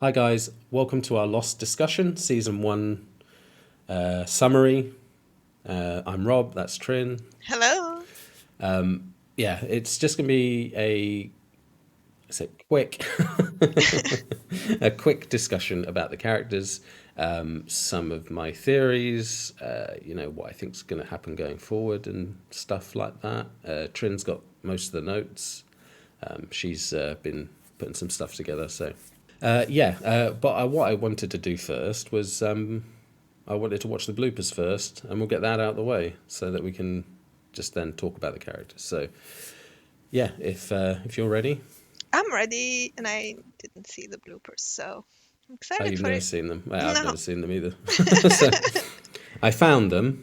Hi guys, welcome to our Lost discussion, season 1 summary. I'm Rob, that's Trin. Hello. Yeah, it's just going to be a quick a quick discussion about the characters, some of my theories, what I think is going to happen going forward and stuff like that. Trin's got most of the notes. She's been putting some stuff together, so but what I wanted to do first was I wanted to watch the bloopers first, and we'll get that out of the way so that we can just then talk about the characters. So, yeah, if you're ready. I'm ready, and I didn't see the bloopers, so I'm Oh, excited you've for never it. seen them? Well, I've No. never seen them either. So, I found them,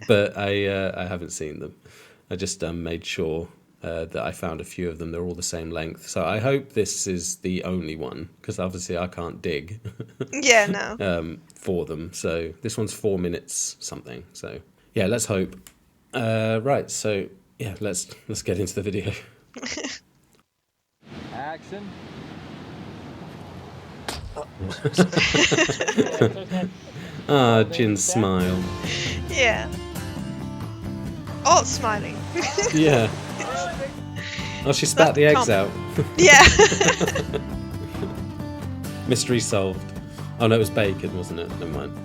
but I haven't seen them. I just made sure that I found a few of them. They're all the same length. So I hope this is the only one, because obviously I can't dig Yeah, no. for them. So this one's 4 minutes something. So yeah, let's hope. Right. So yeah, let's get into the video. Action. Ah, Jin's smile. Yeah. All smiling. Yeah. Oh, she spat the eggs out. Yeah. Mystery solved. Oh no, it was bacon, wasn't it? Never mind.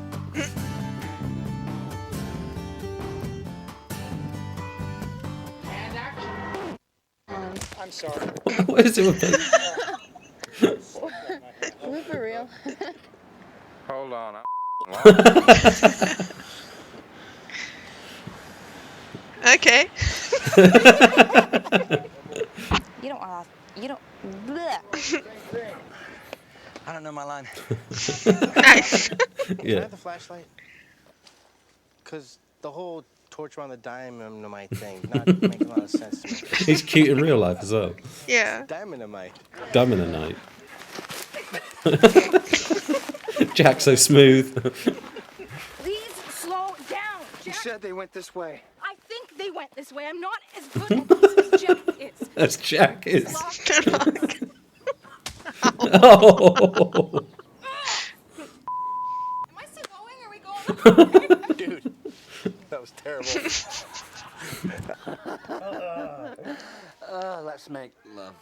I'm sorry. What is it with bacon? Are we for real? Hold on. Okay. You don't want to. You don't. Bleh. I don't know my line. Nice. Can I Yeah. have the flashlight? Because the whole torture on the dynamite thing not making a lot of sense to me. He's cute in real life as well. Yeah. Dynamite. Dumb in the night. Jack so smooth. Please slow down, You Jack. said they went this way. I think they went this way. I'm not as good at this as Jack is. As Jack is. Oh. Am I still going? Are we going? Dude, that was terrible. Let's make love.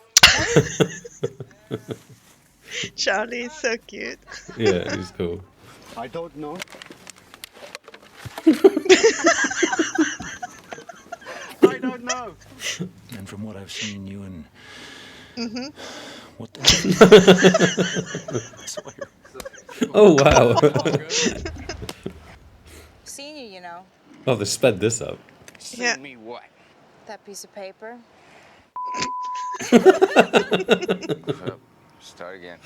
Charlie is so cute. Yeah, he's cool. I don't know. I don't know. And from what I've seen, you and what the Sawyer. Oh wow. Seen you, you know. Oh, they sped this up. Yeah. Me what? That piece of paper. Start again.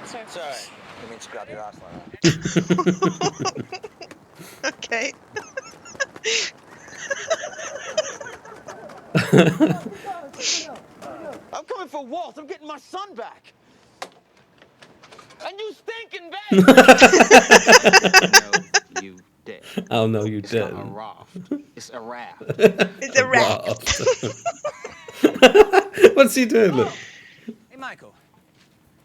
Sorry. You mean scrap your ass line. Okay. I'm coming for Walt. I'm getting my son back. And you stinking bad. No, you dead. Oh no, you It's not a didn't. raft. It's a raft. It's a rat. What's he doing? Look. Hey, Michael.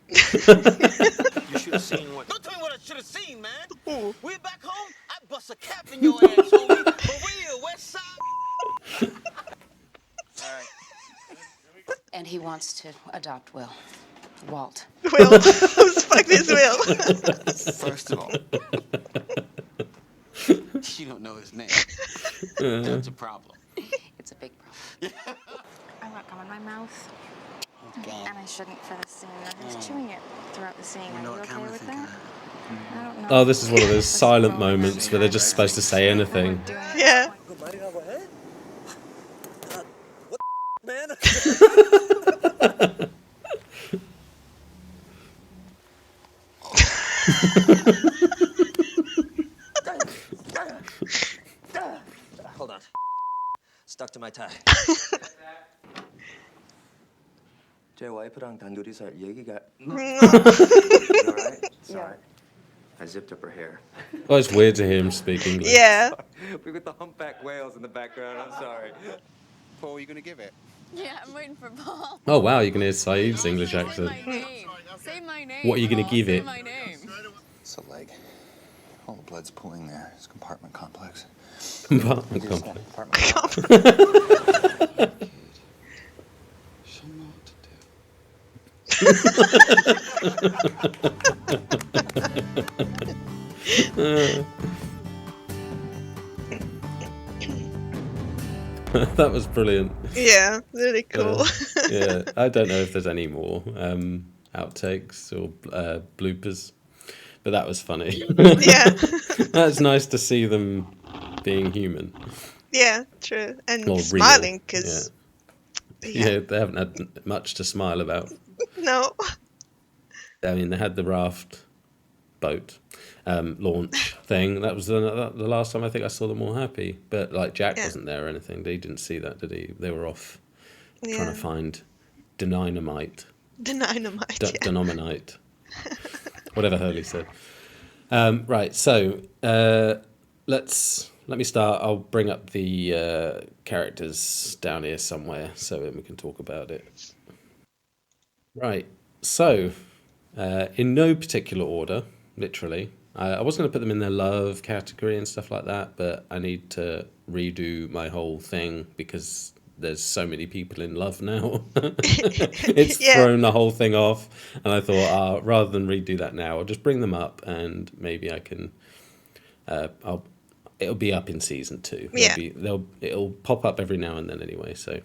You should have seen what. Don't tell me what I should have seen, man. Ooh. We're back home. I bust a cap in your ass, homie. For real, West Side. All right. And he wants to adopt Will. Walt. Will. Who's the fuck is Will? First of all, you don't know his name. That's a problem. It's a big problem. I want gum in my mouth. And I shouldn't for the scene. He's chewing it throughout the scene. Are you okay with that? I don't know. Oh, this is one of those silent moments where they're just supposed to say anything. Yeah. Man. Hold on. Stuck to my tie. 제 와이프랑 단둘이 살 얘기가. Alright? Sorry. I zipped up her hair. Oh, it's weird to hear him speak English. Yeah. We got the humpback whales in the background. I'm sorry. What are you gonna give it? Yeah, I'm waiting for Paul. Oh wow, you can hear Saeed's English accent. Say my name. What are you going to give Say it? my name. It's a leg. All the blood's pooling there. It's compartment complex. Compartment complex. Shall know what to do. That was brilliant. Yeah, really cool. Yeah, I don't know if there's any more outtakes or bloopers, but that was funny. Yeah. That's nice to see them being human Yeah, true. And or real. smiling, Yeah. because Yeah, they haven't had much to smile about. no. I mean, they had the raft boat launch thing. That was the last time I think I saw them all happy. But like Jack Yeah. wasn't there or anything. They didn't see that, did he? They were off trying Yeah. to find dynamite, The dynamite. Yeah. dynamite, whatever Hurley said. Right, so let me start. I'll bring up the characters down here somewhere so that we can talk about it. Right, so in no particular order, literally. I was going to put them in their love category and stuff like that, but I need to redo my whole thing because there's so many people in love now. It's Yeah. thrown the whole thing off, and I thought, rather than redo that now, I'll just bring them up, and maybe I can. It'll be up in season 2. Yeah. It'll pop up every now and then anyway. So,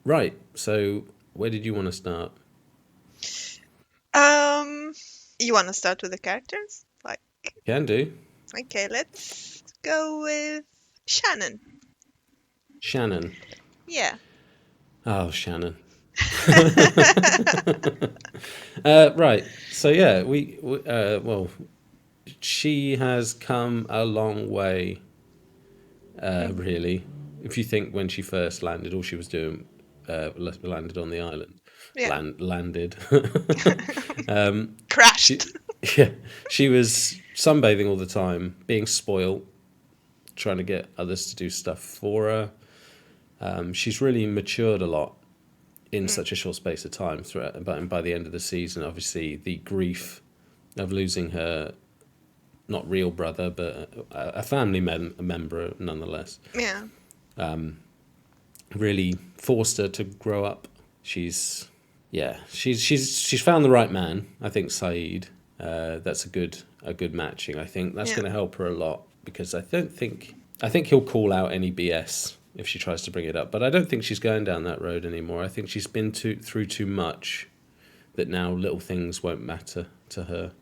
right. So, where did you want to start? You want to start with the characters? Like, Can do. okay, let's go with Shannon. Shannon. Yeah. Oh, Shannon. Right. So yeah, well, she has come a long way. Really, if you think when she first landed, all she was doing landed on the island. Yeah. Landed. Crashed. She was sunbathing all the time, being spoiled, trying to get others to do stuff for her. She's really matured a lot in such a short space of time. But by the end of the season, obviously, the grief of losing her, not real brother, but a family member nonetheless, Yeah. really forced her to grow up. She's found the right man. I think Saeed. That's a good matching. I think that's going to help her a lot because I think he'll call out any BS if she tries to bring it up. But I don't think she's going down that road anymore. I think she's been through too much that now little things won't matter to her.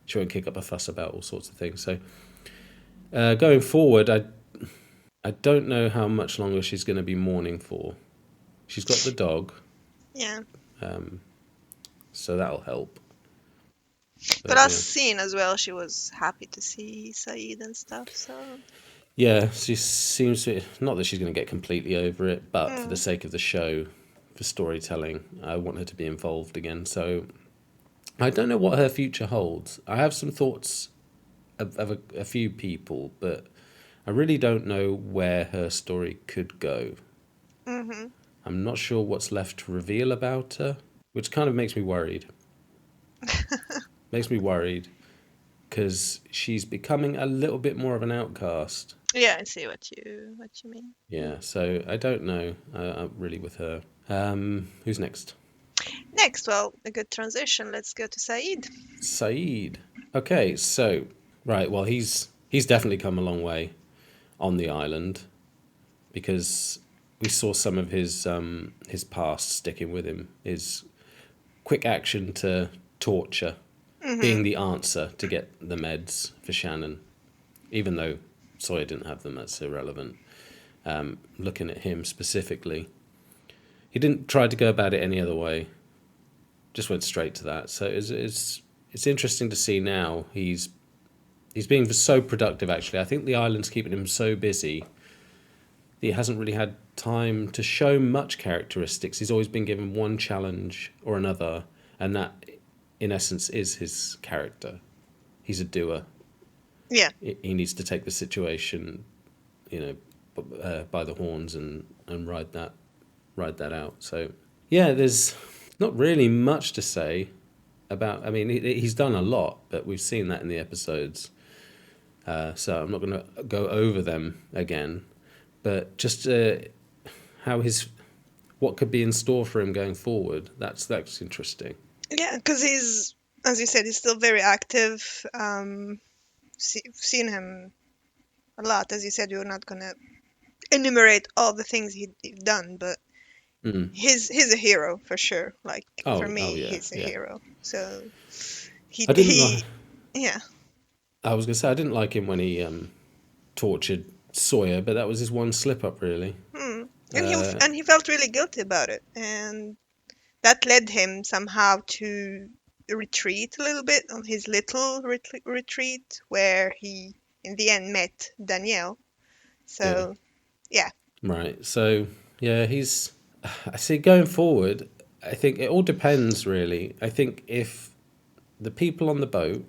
She won't kick up a fuss about all sorts of things. So going forward, I don't know how much longer she's going to be mourning for. She's got the dog. Yeah. So that'll help. But I've seen as well, she was happy to see Saeed and stuff, so... Yeah, she seems to... Not that she's going to get completely over it, but for the sake of the show, for storytelling, I want her to be involved again. So I don't know what her future holds. I have some thoughts of a few people, but I really don't know where her story could go. Mm-hmm. I'm not sure what's left to reveal about her, which kind of makes me worried. Makes me worried because she's becoming a little bit more of an outcast. Yeah, I see what you mean. Yeah, so I don't know really with her. Who's next? Next, well, a good transition. Let's go to Saeed. Saeed. Okay, so right, well he's definitely come a long way on the island because we saw some of his past sticking with him. His quick action to torture being the answer to get the meds for Shannon, even though Sawyer didn't have them. That's irrelevant. Looking at him specifically, he didn't try to go about it any other way. Just went straight to that. So it's interesting to see now he's being so productive. Actually, I think the island's keeping him so busy that he hasn't really had time to show much characteristics. He's always been given one challenge or another, and that, in essence, is his character. He's a doer. Yeah. He needs to take the situation, by the horns and ride that out. So yeah, there's not really much to say about. I mean, he's done a lot, but we've seen that in the episodes. So I'm not going to go over them again, but just what could be in store for him going forward. That's interesting. Yeah, because he's, as you said, he's still very active. Seen him a lot. As you said, you're not gonna enumerate all the things he'd done, but he's a hero for sure. Like for me, yeah, he's a hero. So I didn't like. Yeah. I was gonna say I didn't like him when he tortured Sawyer, but that was his one slip up, really. And he felt really guilty about it, and that led him somehow to retreat a little bit on his little retreat, where he in the end met Danielle. So yeah. Right. So yeah, I see going forward. I think it all depends, really. I think if the people on the boat,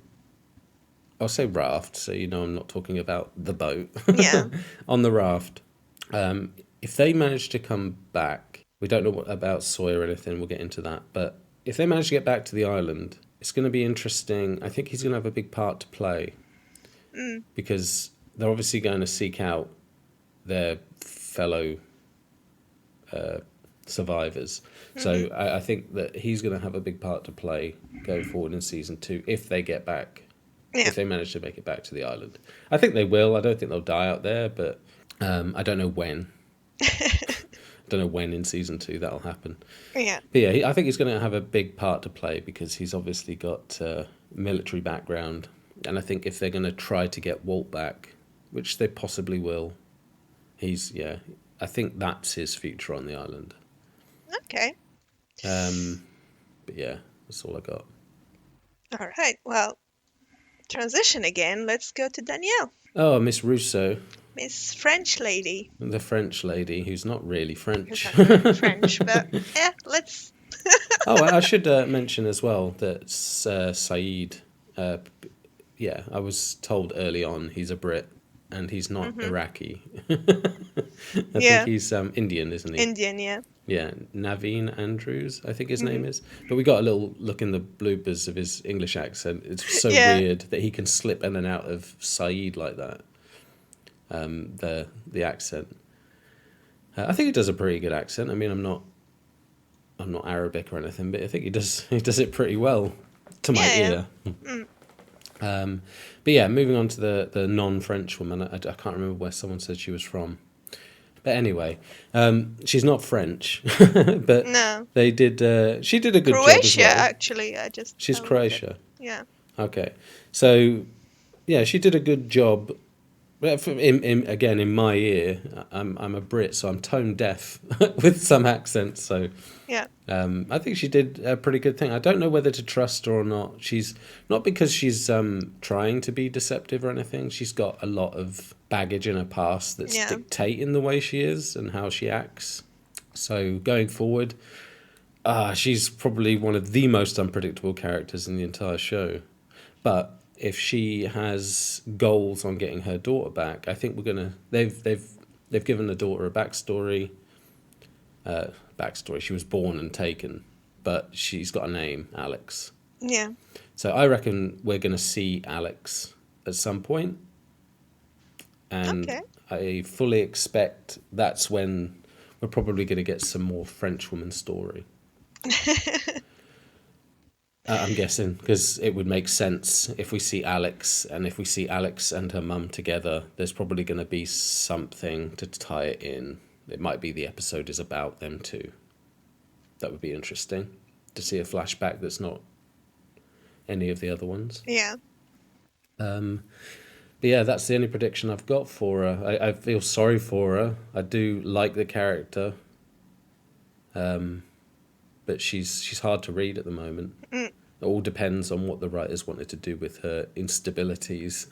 I'll say raft, so you know I'm not talking about the boat. Yeah. On the raft, if they manage to come back, we don't know about Sawyer or anything. We'll get into that, but if they manage to get back to the island, it's going to be interesting. I think he's going to have a big part to play because they're obviously going to seek out their fellow survivors. So I think that he's going to have a big part to play going forward in season 2 if they get back. Yeah. If they manage to make it back to the island. I think they will. I don't think they'll die out there, but I don't know when. I don't know when in season 2 that'll happen. Yeah. But yeah, I think he's going to have a big part to play because he's obviously got military background. And I think if they're going to try to get Walt back, which they possibly will, I think that's his future on the island. Okay. But yeah, that's all I got. All right. Well, transition again. Let's go to Danielle. Oh, Miss Russo. Miss French lady. The French lady who's not really French. French, but yeah, let's. I should mention as well that Saeed, I was told early on he's a Brit and he's not Iraqi. I think he's Indian, isn't he? Indian, yeah. Yeah, Naveen Andrews, I think his name is. But we got a little look in the bloopers of his English accent. It's so weird that he can slip in and out of Saeed like that. The accent. I think he does a pretty good accent. I mean, I'm not Arabic or anything, but I think he does it pretty well to my ear. But yeah, moving on to the non-French woman. I can't remember where someone said she was from. But anyway, she's not French, but no. They did. She did a good job as Croatia, well. Actually. She's Croatia. Yeah. Okay, so yeah, she did a good job. Again, in my ear, I'm a Brit, so I'm tone deaf with some accents. So yeah, I think she did a pretty good thing. I don't know whether to trust her or not. She's not because she's trying to be deceptive or anything. She's got a lot of baggage in her past that's dictating the way she is and how she acts. So going forward, she's probably one of the most unpredictable characters in the entire show. But if she has goals on getting her daughter back, I think we're gonna. They've given the daughter a backstory. She was born and taken, but she's got a name, Alex. Yeah. So I reckon we're gonna see Alex at some point, and I fully expect that's when we're probably gonna get some more French woman story. I'm guessing, because it would make sense if we see Alex, and if we see Alex and her mum together, there's probably going to be something to tie it in. It might be the episode is about them too. That would be interesting, to see a flashback that's not any of the other ones. Yeah. But yeah, that's the only prediction I've got for her. I feel sorry for her. I do like the character. But she's hard to read at the moment. It all depends on what the writers wanted to do with her instabilities.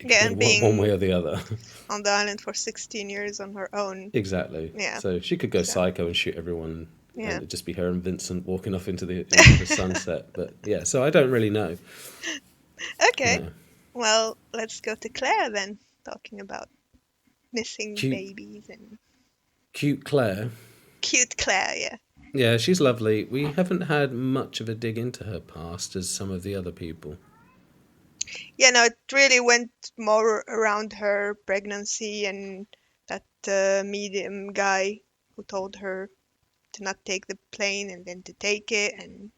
Yeah, being one way or the other. On the island for 16 years on her own. Exactly. Yeah. So she could go psycho and shoot everyone, and it'd just be her and Vincent walking off into the sunset. But yeah, so I don't really know. Okay. Yeah. Well, let's go to Claire then, talking about missing Cute, babies and cute Claire. cute Claire, yeah. Yeah, she's lovely. We haven't had much of a dig into her past as some of the other people. Yeah, no, it really went more around her pregnancy and that medium guy who told her to not take the plane and then to take it. And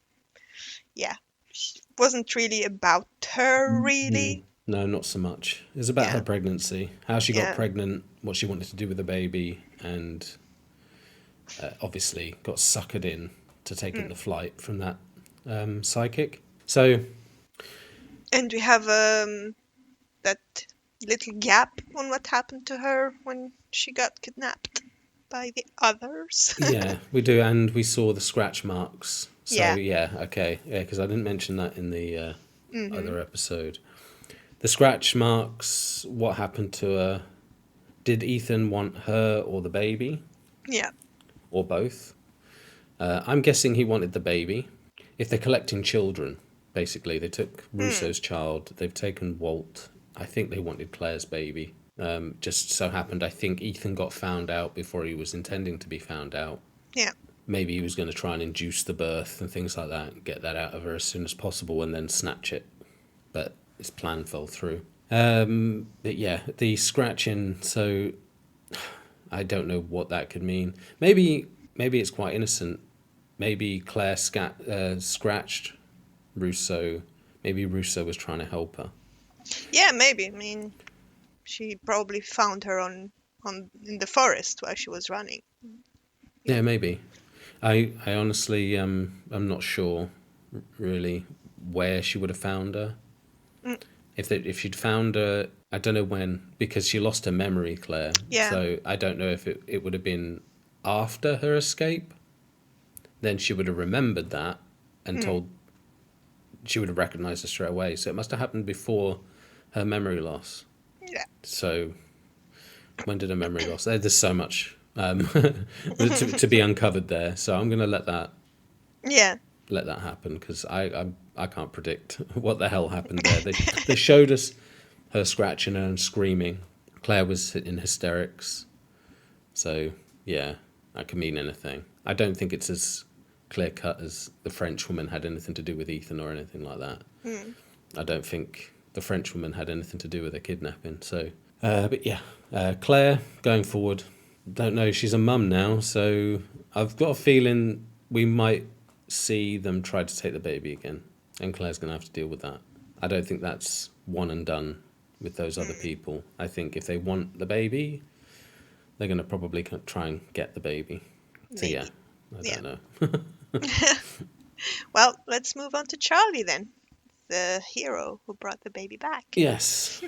yeah, it wasn't really about her, really. No, not so much. It's about her Yeah, pregnancy, how she got yeah. pregnant, what she wanted to do with the baby, and obviously got suckered in to taking the flight from that psychic. So, And we have that little gap on what happened to her when she got kidnapped by the others. yeah, we do, and we saw the scratch marks. So, Yeah. yeah, okay. Yeah, because I didn't mention that in the Mm-hmm. other episode. The scratch marks, what happened to her? Did Ethan want her or the baby? Yeah. Or both? I'm guessing he wanted the baby. If they're collecting children, basically, they took Russo's child, they've taken Walt. I think they wanted Claire's baby. Just so happened, I think Ethan got found out before he was intending to be found out. Yeah. Maybe he was going to try and induce the birth and things like that, and get that out of her as soon as possible and then snatch it. But his plan fell through. But yeah, the scratching, so I don't know what that could mean. Maybe it's quite innocent. Maybe Claire scratched Russo. Maybe Russo was trying to help her. Yeah, maybe. I mean, she probably found her on in the forest while she was running. Yeah, maybe. I honestly I'm not sure really where she would have found her. If she'd found her, I don't know when, because she lost her memory, Claire. Yeah. So I don't know if it would have been after her escape. Then she would have remembered that and she would have recognized her straight away. So it must have happened before her memory loss. Yeah. So when did her memory loss? There's so much to be uncovered there. So I'm going to let that Yeah. happen because I can't predict what the hell happened there. They showed us her scratching and screaming. Claire was in hysterics. So yeah, that could mean anything. I don't think it's as clear cut as the French woman had anything to do with Ethan or anything like that. I don't think the French woman had anything to do with the kidnapping. So, but yeah, Claire going forward. Don't know. She's a mum now, so I've got a feeling we might see them try to take the baby again, and Claire's going to have to deal with that. I don't think that's one and done with those other people. I think if they want the baby, they're going to probably try and get the baby. So Maybe. yeah, I don't know. Well, let's move on to Charlie then, the hero who brought the baby back. Yes,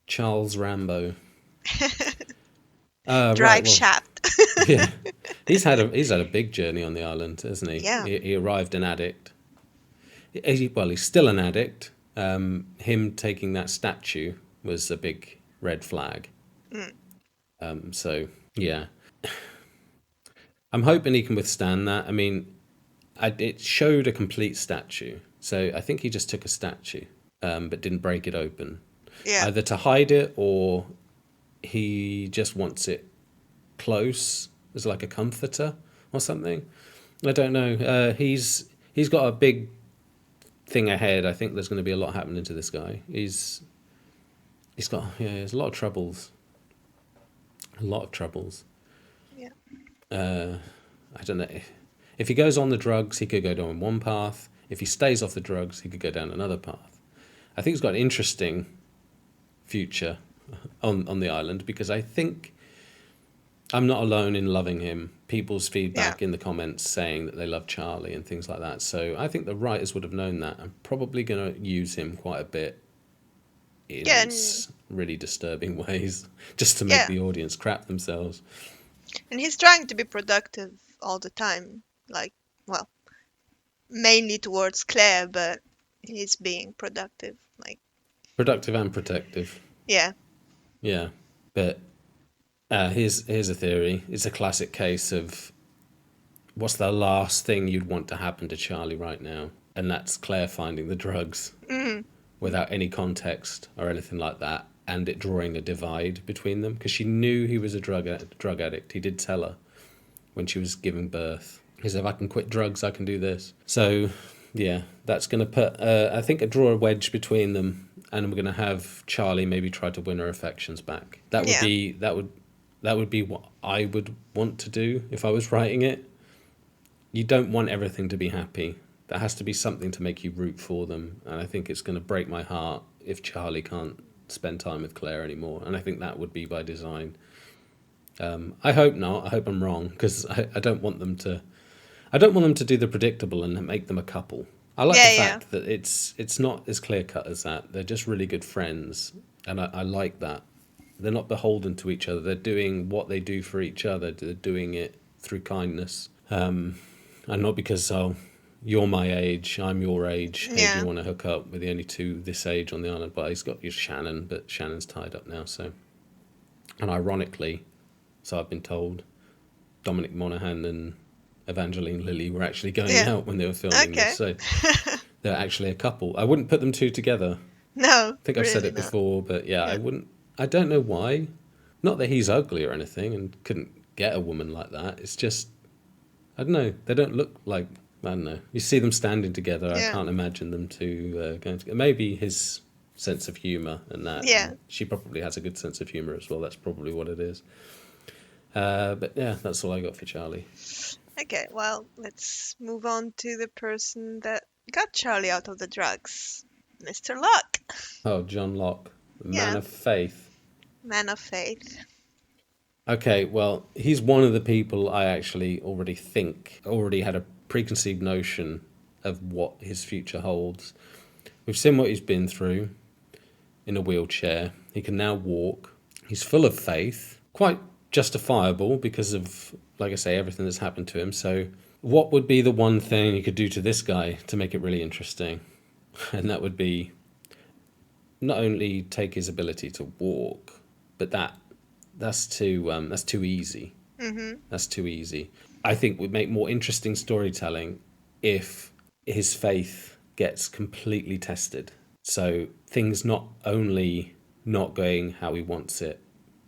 Charles Rambo. Drive right, well, shaft. yeah, he's had a big journey on the island, hasn't he? Yeah. He arrived an addict. He's still an addict. Him taking that statue was a big red flag. So yeah, I'm hoping he can withstand that. I mean, it showed a complete statue, so I think he just took a statue, but didn't break it open. Yeah. Either to hide it or he just wants it close as like a comforter or something. I don't know. He's got a big thing ahead. I think there's going to be a lot happening to this guy. He's got there's a lot of troubles. A lot of troubles. Yeah. I don't know. If he goes on the drugs, he could go down one path. If he stays off the drugs, he could go down another path. I think he's got an interesting future on the island because I think I'm not alone in loving him. People's feedback in the comments saying that they love Charlie and things like that. So I think the writers would have known that. I'm probably going to use him quite a bit in really disturbing ways just to make the audience crap themselves. And he's trying to be productive all the time. Like, well, mainly towards Claire, but he's being productive. Like, productive and protective. Yeah. Yeah. But here's a theory. It's a classic case of what's the last thing you'd want to happen to Charlie right now? And that's Claire finding the drugs without any context or anything like that. and it drawing a divide between them, because she knew he was a drug addict. He did tell her when she was giving birth. He said, if I can quit drugs, I can do this. So, yeah, that's going to put, I think, draw a wedge between them, and we're going to have Charlie maybe try to win her affections back. That would be what I would want to do if I was writing it. You don't want everything to be happy. There has to be something to make you root for them, and I think it's going to break my heart if Charlie can't spend time with Claire anymore, and I think that would be by design. I hope not. I hope I'm wrong, because I don't want them to. I don't want them to do the predictable and make them a couple. I like the fact that it's not as clear cut as that. They're just really good friends, and I like that. They're not beholden to each other. They're doing what they do for each other. They're doing it through kindness, and not because you're my age, I'm your age. Hey, do you want to hook up? We're the only two this age on the island. But he's got your Shannon, but Shannon's tied up now. So, and ironically, so I've been told, Dominic Monaghan and Evangeline Lilly were actually going out when they were filming this. So they're actually a couple. I wouldn't put them two together. No, I think I've said it before, but I wouldn't. I don't know why. Not that he's ugly or anything and couldn't get a woman like that. It's just, I don't know. They don't look like, I don't know. You see them standing together. I can't imagine them two going together. Maybe his sense of humour and that. Yeah. And she probably has a good sense of humour as well. That's probably what it is. But yeah, that's all I got for Charlie. Okay, well, let's move on to the person that got Charlie out of the drugs. Mr. Locke. Oh, John Locke. Man of faith. Man of faith. Okay, well, he's one of the people I actually already had a preconceived notion of what his future holds. We've seen what he's been through in a wheelchair. He can now walk. He's full of faith, quite justifiable because of, like I say, everything that's happened to him. So what would be the one thing you could do to this guy to make it really interesting? And that would be not only take his ability to walk, but that's too easy. Mm-hmm. That's too easy. I think would make more interesting storytelling if his faith gets completely tested. So things not only not going how he wants it,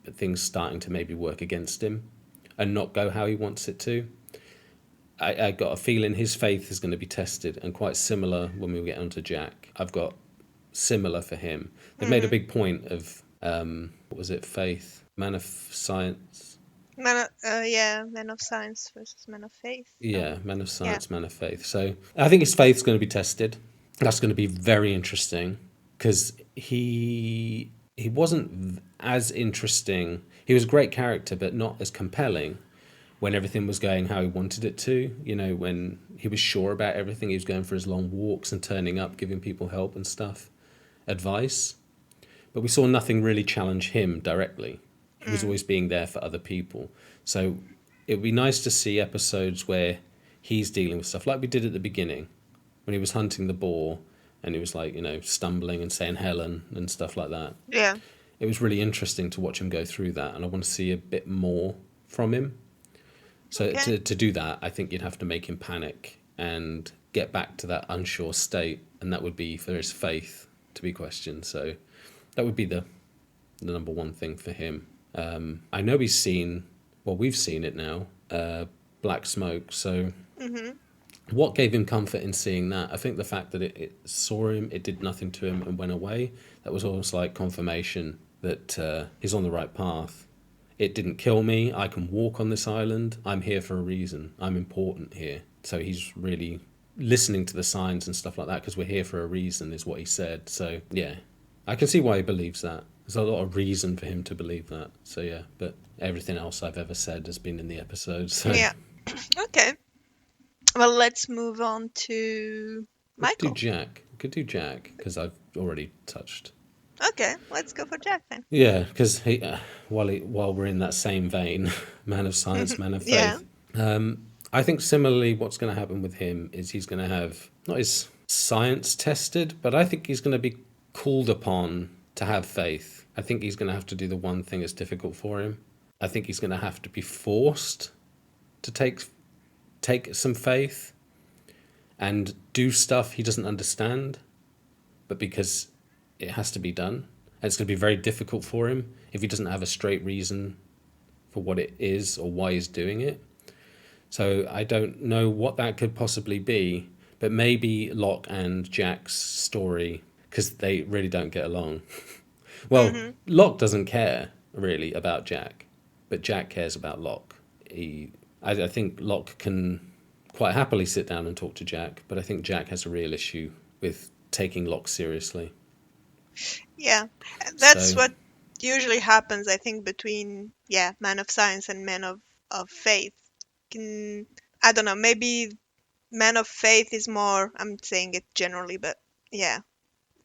but things starting to maybe work against him and not go how he wants it to. I got a feeling his faith is going to be tested, and quite similar when we get onto Jack. I've got similar for him. They've made a big point of, what was it, faith, man of science? Man of science versus man of faith. Yeah, man of science, man of faith. So I think his faith's going to be tested. That's going to be very interesting because he wasn't as interesting. He was a great character, but not as compelling when everything was going how he wanted it to. You know, when he was sure about everything, he was going for his long walks and turning up, giving people help and stuff, advice. But we saw nothing really challenge him directly. He was always being there for other people. So it would be nice to see episodes where he's dealing with stuff like we did at the beginning when he was hunting the boar and he was like, you know, stumbling and saying Helen and stuff like that. Yeah. It was really interesting to watch him go through that, and I want to see a bit more from him. So to do that, I think you'd have to make him panic and get back to that unsure state, and that would be for his faith to be questioned. So that would be the number one thing for him. I know we've seen it now, Black Smoke. So what gave him comfort in seeing that? I think the fact that it saw him, it did nothing to him and went away. That was almost like confirmation that he's on the right path. It didn't kill me. I can walk on this island. I'm here for a reason. I'm important here. So he's really listening to the signs and stuff like that because we're here for a reason is what he said. So, yeah, I can see why he believes that. There's a lot of reason for him to believe that. So, yeah, but everything else I've ever said has been in the episode. So. Yeah. Okay. Well, let's move on to Michael. We could do Jack because I've already touched. Okay, let's go for Jack then. Yeah, because while we're in that same vein, man of science, man of faith. I think similarly what's going to happen with him is he's going to have, not his science tested, but I think he's going to be called upon to have faith. I think he's going to have to do the one thing that's difficult for him. I think he's going to have to be forced to take some faith and do stuff he doesn't understand, but because it has to be done. And it's going to be very difficult for him if he doesn't have a straight reason for what it is or why he's doing it. So I don't know what that could possibly be, but maybe Locke and Jack's story, because they really don't get along. Well, Locke doesn't care really about Jack, but Jack cares about Locke. I think Locke can quite happily sit down and talk to Jack, but I think Jack has a real issue with taking Locke seriously. Yeah, that's So- what usually happens, I think, between men of science and men of faith. I don't know, maybe men of faith is more, I'm saying it generally, but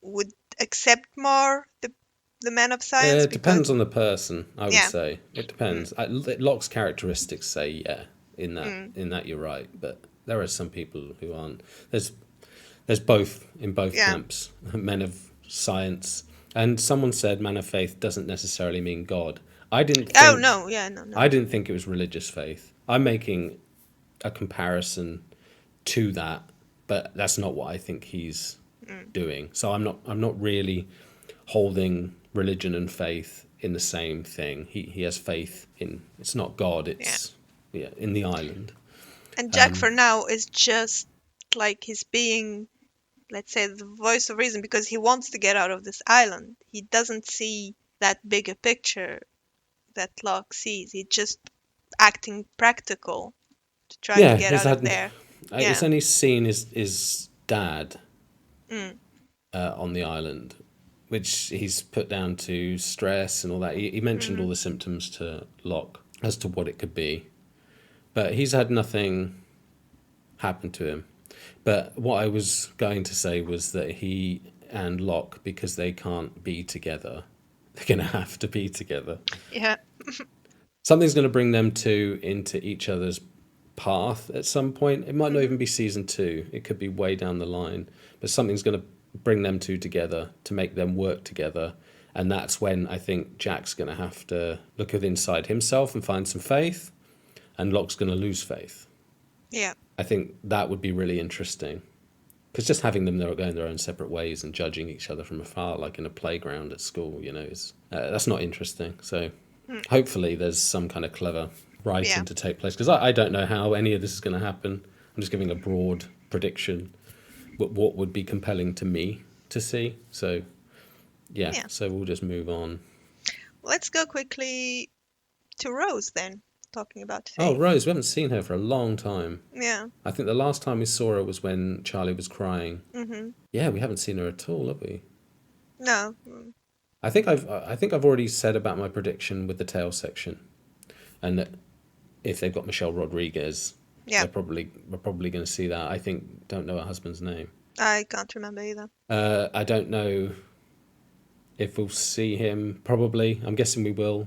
would accept more the men of science It depends on the person, I would Yeah. say. It depends. Locke's characteristics say in that you're right, but there are some people who aren't. There's both in both Yeah. camps, men of science, and someone said man of faith doesn't necessarily mean God. I didn't think, Oh no, no. I didn't think it was religious faith. I'm making a comparison to that, but that's not what I think he's doing. So I'm not really holding religion and faith in the same thing. He has faith in, it's not God, it's in the island. And Jack for now is just like he's being, let's say, the voice of reason because he wants to get out of this island. He doesn't see that bigger picture that Locke sees. He's just acting practical to try to get out of there. It's only seen his dad on the island, which he's put down to stress and all that. He mentioned all the symptoms to Locke as to what it could be, but he's had nothing happen to him. But what I was going to say was that he and Locke, because they can't be together, they're going to have to be together. Yeah. Something's going to bring them two into each other's path at some point. It might not even be season 2. It could be way down the line. But something's going to bring them two together to make them work together. And that's when I think Jack's going to have to look inside himself and find some faith. And Locke's going to lose faith. Yeah. I think that would be really interesting. Because just having them going their own separate ways and judging each other from afar, like in a playground at school, that's not interesting. So hopefully there's some kind of clever writing to take place. Because I don't know how any of this is going to happen. I'm just giving a broad prediction. What would be compelling to me to see. So, so we'll just move on. Let's go quickly to Rose then, talking about faith. Oh, Rose, we haven't seen her for a long time. Yeah. I think the last time we saw her was when Charlie was crying. Mm-hmm. Yeah, we haven't seen her at all, have we? No. I think I've already said about my prediction with the tail section, and that if they've got Michelle Rodriguez, we're probably going to see that. I don't know her husband's name. I can't remember either. I don't know if we'll see him. Probably, I'm guessing we will.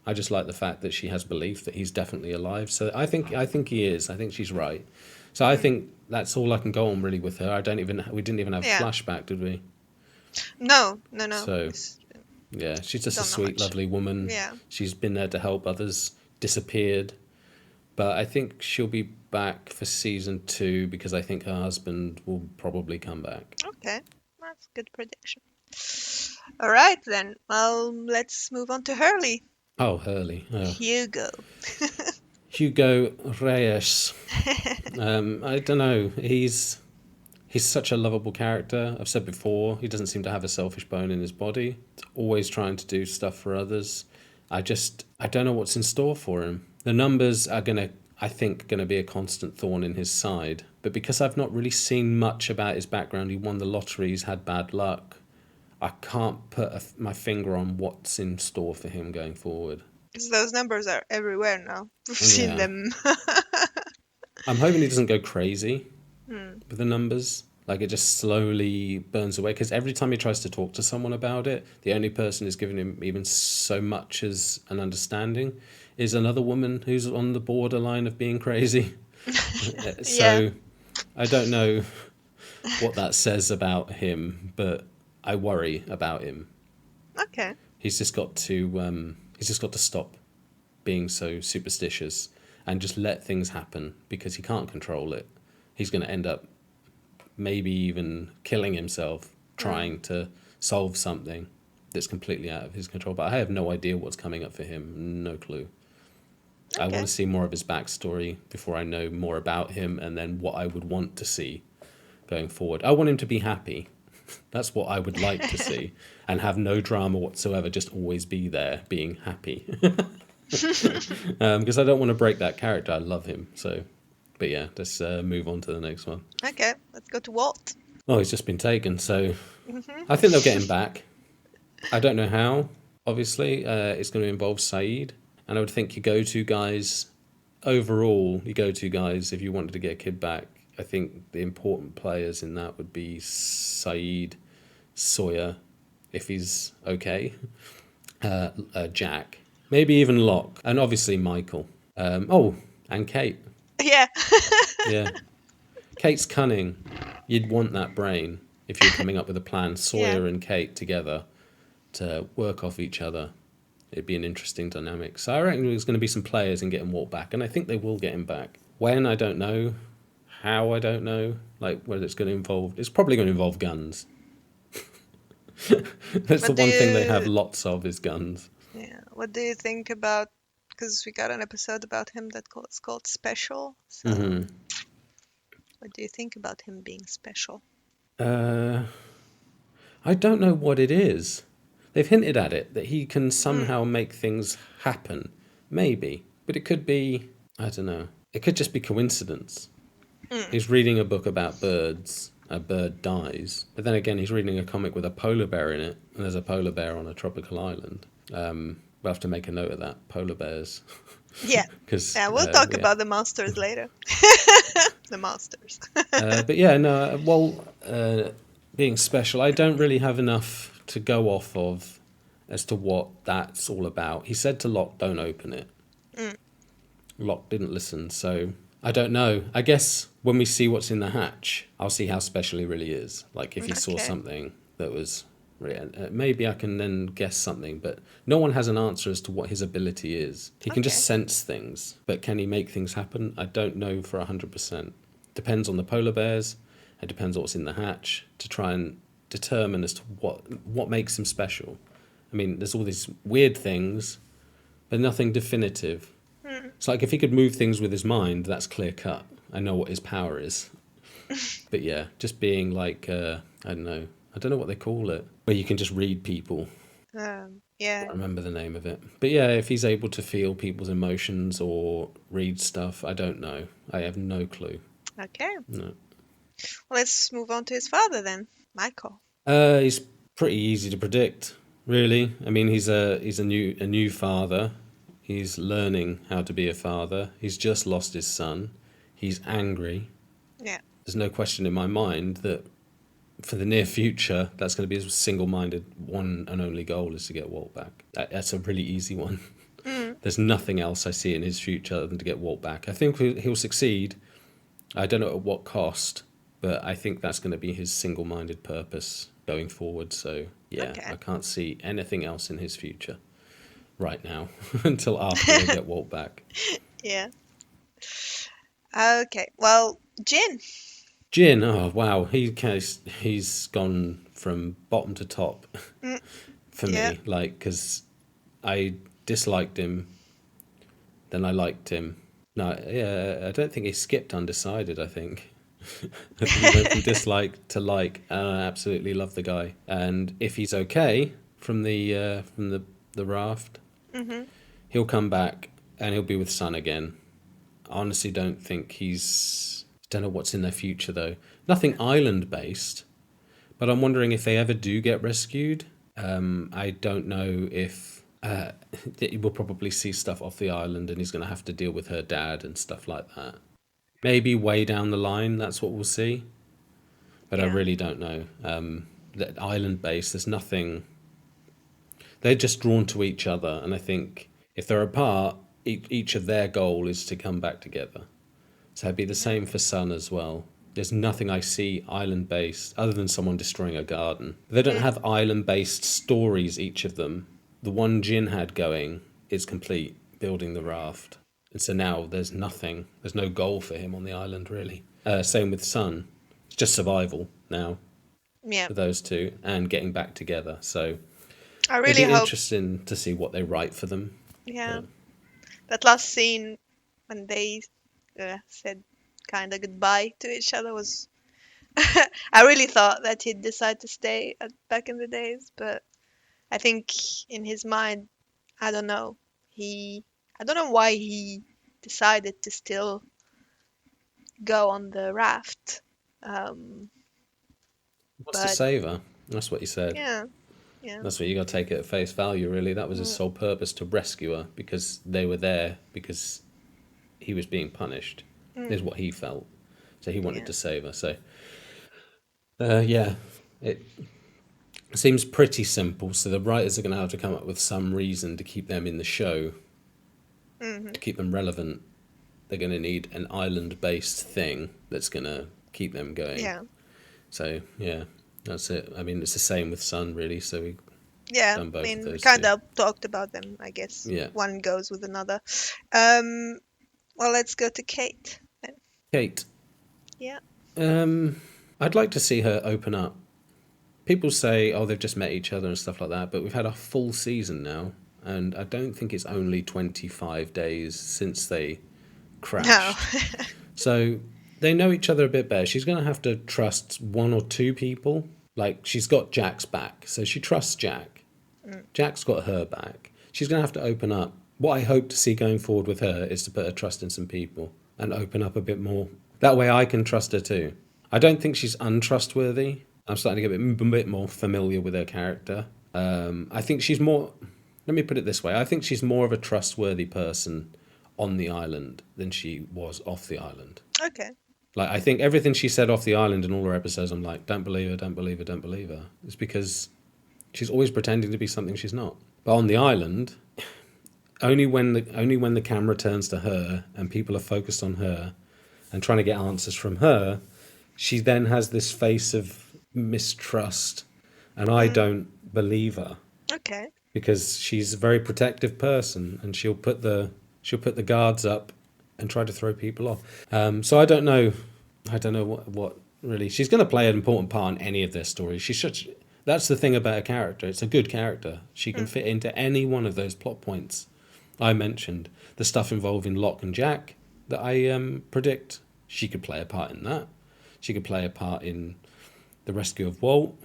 I just like the fact that she has belief that he's definitely alive. So I think he is. I think she's right. So I think that's all I can go on really with her. We didn't even have a flashback, did we? No. So yeah, she's just a sweet, lovely woman. Yeah. She's been there to help others. Disappeared, but I think she'll be back for season 2 because I think her husband will probably come back. Okay, that's a good prediction. All right then. Well, let's move on to Hurley. Oh, Hurley. Oh. Hugo Reyes. I don't know. He's such a lovable character. I've said before, he doesn't seem to have a selfish bone in his body. He's always trying to do stuff for others. I don't know what's in store for him. The numbers are I think, going to be a constant thorn in his side. But because I've not really seen much about his background, he won the lottery, he's had bad luck, I can't put my finger on what's in store for him going forward. Because those numbers are everywhere now. We've seen them. I'm hoping he doesn't go crazy with the numbers. Like it just slowly burns away. Because every time he tries to talk to someone about it, the only person who's given him even so much as an understanding is another woman who's on the borderline of being crazy. So I don't know what that says about him, but I worry about him. Okay. He's just got to stop being so superstitious and just let things happen because he can't control it. He's going to end up maybe even killing himself trying to solve something. that's completely out of his control. But I have no idea what's coming up for him. No clue. I want Okay. to see more of his backstory before I know more about him, and then what I would want to see going forward. I want him to be happy. That's what I would like to see, and have no drama whatsoever. Just always be there, being happy. Because I don't want to break that character. I love him. So, but yeah, let's move on to the next one. Okay, let's go to Walt. Oh, he's just been taken. So I think they'll get him back. I don't know how. Obviously, it's going to involve Saeed, and I would think your go-to guys, overall, your go-to guys, if you wanted to get a kid back, I think the important players in that would be Saeed, Sawyer, if he's okay, Jack, maybe even Locke, and obviously Michael. And Kate. Yeah. Yeah, Kate's cunning. You'd want that brain if you're coming up with a plan. Sawyer and Kate together to work off each other. It'd be an interesting dynamic. So I reckon there's going to be some players and get him Walt back, and I think they will get him back. When, I don't know. How, I don't know. Like, whether it's going to involve... It's probably going to involve guns. That's the one thing they have lots of, is guns. Yeah. What do you think about? Because we got an episode about him that's called Special. So, what do you think about him being special? I don't know what it is. They've hinted at it, that he can somehow make things happen. Maybe. But it could be... I don't know. It could just be coincidence. He's reading a book about birds. A bird dies. But then again, he's reading a comic with a polar bear in it. And there's a polar bear on a tropical island. We'll have to make a note of that. Polar bears. Yeah. Yeah, we'll talk about the monsters later. The monsters. But yeah, no, well, being special, I don't really have enough to go off of as to what that's all about. He said to Locke, don't open it. Locke didn't listen, so I don't know. I guess when we see what's in the hatch, I'll see how special he really is. Like, if he saw something that was... maybe I can then guess something, but no one has an answer as to what his ability is. He can just sense things, but can he make things happen? I don't know for 100%. Depends on the polar bears. It depends on what's in the hatch to try and determine as to what makes him special. I mean, there's all these weird things, but nothing definitive. It's like if he could move things with his mind, that's clear cut. I know what his power is. But yeah, just being like, I don't know what they call it, where you can just read people. Yeah. I don't remember the name of it. But yeah, if he's able to feel people's emotions or read stuff, I don't know. I have no clue. Okay. No. Well, let's move on to his father then, Michael. He's pretty easy to predict, really. I mean, he's a new father. He's learning how to be a father. He's just lost his son. He's angry. Yeah. There's no question in my mind that for the near future, that's going to be his single-minded one and only goal, is to get Walt back. That's a really easy one. There's nothing else I see in his future other than to get Walt back. I think he'll succeed. I don't know at what cost, but I think that's going to be his single-minded purpose going forward. So, yeah, I can't see anything else in his future right now until after they get Walt back. Yeah. Okay. Well, Jin, oh wow, he's gone from bottom to top for me. Like, because I disliked him, then I liked him. No, yeah, I don't think he skipped undecided. I think he went from dislike to like. And I absolutely love the guy, and if he's okay from the raft, he'll come back and he'll be with Sun again. I honestly don't think don't know what's in their future though. Nothing island based, but I'm wondering if they ever do get rescued. I don't know if we'll probably see stuff off the island and he's going to have to deal with her dad and stuff like that. Maybe way down the line, that's what we'll see. But I really don't know. That island based, there's nothing. They're just drawn to each other, and I think if they're apart, each of their goal is to come back together. So it'd be the same for Sun as well. There's nothing I see island-based, other than someone destroying a garden. They don't have island-based stories, each of them. The one Jin had going is complete, building the raft. And so now there's nothing. There's no goal for him on the island, really. Same with Sun. It's just survival now for those two and getting back together. So I It'd really be hope, interesting to see what they write for them. yeah, But that last scene when they said kind of goodbye to each other was. I really thought that he'd decide to stay back in the days, but I think in his mind, I don't know. I don't know why he decided to still go on the raft. Um, wants to but save her. That's what he said. yeah, yeah, That's what you got to take it at face value, really. That was his mm, sole purpose, to rescue her because they were there because he was being punished, is mm, what he felt. So he wanted yeah, to save her. So, yeah, it seems pretty simple. So the writers are going to have to come up with some reason to keep them in the show, hmm to keep them relevant. They're going to need an island-based thing that's going to keep them going. yeah, So, yeah, that's it. I mean, it's the same with Sun, really. So we've yeah. done I both of mean, we those kind two. of talked about them. I guess Yeah. one goes with another. Um, well, let's go to Kate then. Kate. Yeah. I'd like to see her open up. People say, oh, they've just met each other and stuff like that, but we've had a full season now, and I don't think it's only 25 days since they No. crashed. So they know each other a bit better. She's going to have to trust one or two people. Like, she's got Jack's back, so she trusts Jack. Jack's got her back. She's going to have to open up. What I hope to see going forward with her is to put her trust in some people and open up a bit more. That way I can trust her too. I don't think she's untrustworthy. I'm starting to get a bit more familiar with her character. I think she's more... Let me put it this way. I think she's more of a trustworthy person on the island than she was off the island. Okay. Like, I think everything she said off the island in all her episodes, I'm like, don't believe her, don't believe her, don't believe her. It's because she's always pretending to be something she's not. But on the island, only when the camera turns to her and people are focused on her and trying to get answers from her, she then has this face of mistrust, and I don't believe her Okay. because she's a very protective person, and she'll put the guards up and try to throw people off. So I don't know what really she's going to play an important part in any of their stories. She should. That's the thing about a character. It's a good character. She can fit into any one of those plot points I mentioned. The stuff involving Locke and Jack that I predict, she could play a part in that. She could play a part in the rescue of Walt.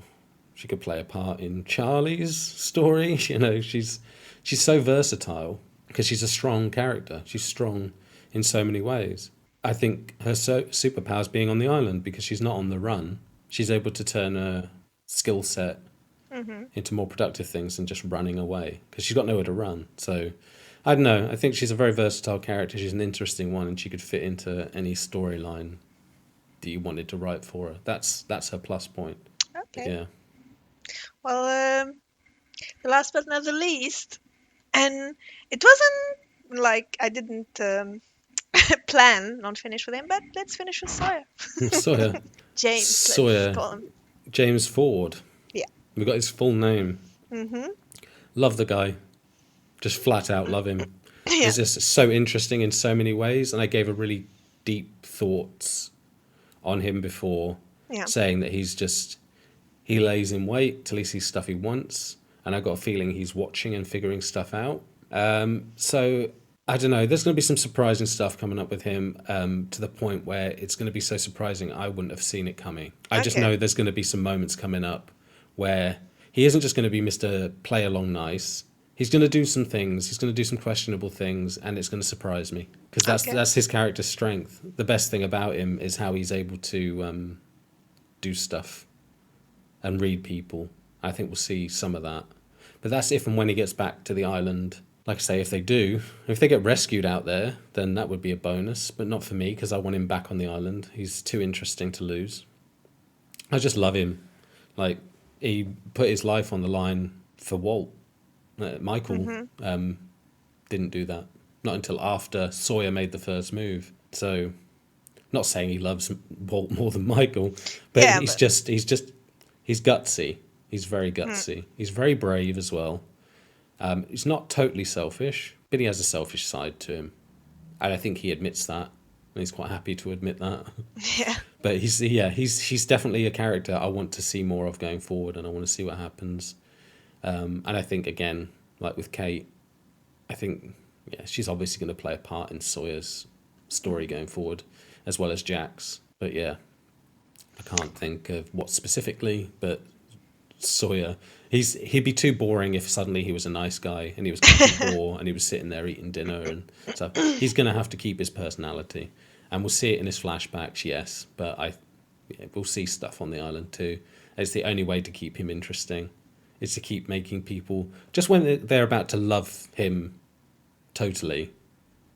She could play a part in Charlie's story. You know, she's so versatile because she's a strong character. She's strong in so many ways. I think her superpower's being on the island because she's not on the run. She's able to turn her skill set into more productive things than just running away because she's got nowhere to run. So I don't know. I think she's a very versatile character. She's an interesting one, and she could fit into any storyline that you wanted to write for her. That's her plus point. Okay. Yeah. Well, last but not the least, and it wasn't like I didn't plan on finish with him, but let's finish with Sawyer. Sawyer. James, Sawyer. let's call him. James Ford. Yeah. We got his full name. Mm-hmm. Love the guy. Just flat out love him. Yeah. He's just so interesting in so many ways, and I gave a really deep thoughts on him before, Yeah. saying that he lays in wait till he sees stuff he wants, and I got a feeling he's watching and figuring stuff out. So I don't know. There's going to be some surprising stuff coming up with him, to the point where it's going to be so surprising I wouldn't have seen it coming. I just Okay. know there's going to be some moments coming up where he isn't just going to be Mr. Play Along Nice. He's going to do some things. He's going to do some questionable things, and it's going to surprise me because that's his character's strength. The best thing about him is how he's able to do stuff and read people. I think we'll see some of that, but that's if and when he gets back to the island. Like I say, if they get rescued out there, then that would be a bonus, but not for me because I want him back on the island. He's too interesting to lose. I just love him. Like, he put his life on the line for Walt. Michael didn't do that. Not until after Sawyer made the first move. So, not saying he loves Walt more than Michael, but Yeah, he's gutsy. He's very gutsy. He's very brave as well. He's not totally selfish, but he has a selfish side to him. And I think he admits that. And he's quite happy to admit that. Yeah. But he's definitely a character I want to see more of going forward, and I want to see what happens. And I think, again, like with Kate, I think, yeah, she's obviously going to play a part in Sawyer's story going forward, as well as Jack's. But yeah, I can't think of what specifically, but Sawyer, he'd be too boring if suddenly he was a nice guy and he was catching boar and he was sitting there eating dinner and stuff. He's going to have to keep his personality, and we'll see it in his flashbacks, yes, but we'll see stuff on the island too. It's the only way to keep him interesting, is to keep making people, just when they're about to love him totally,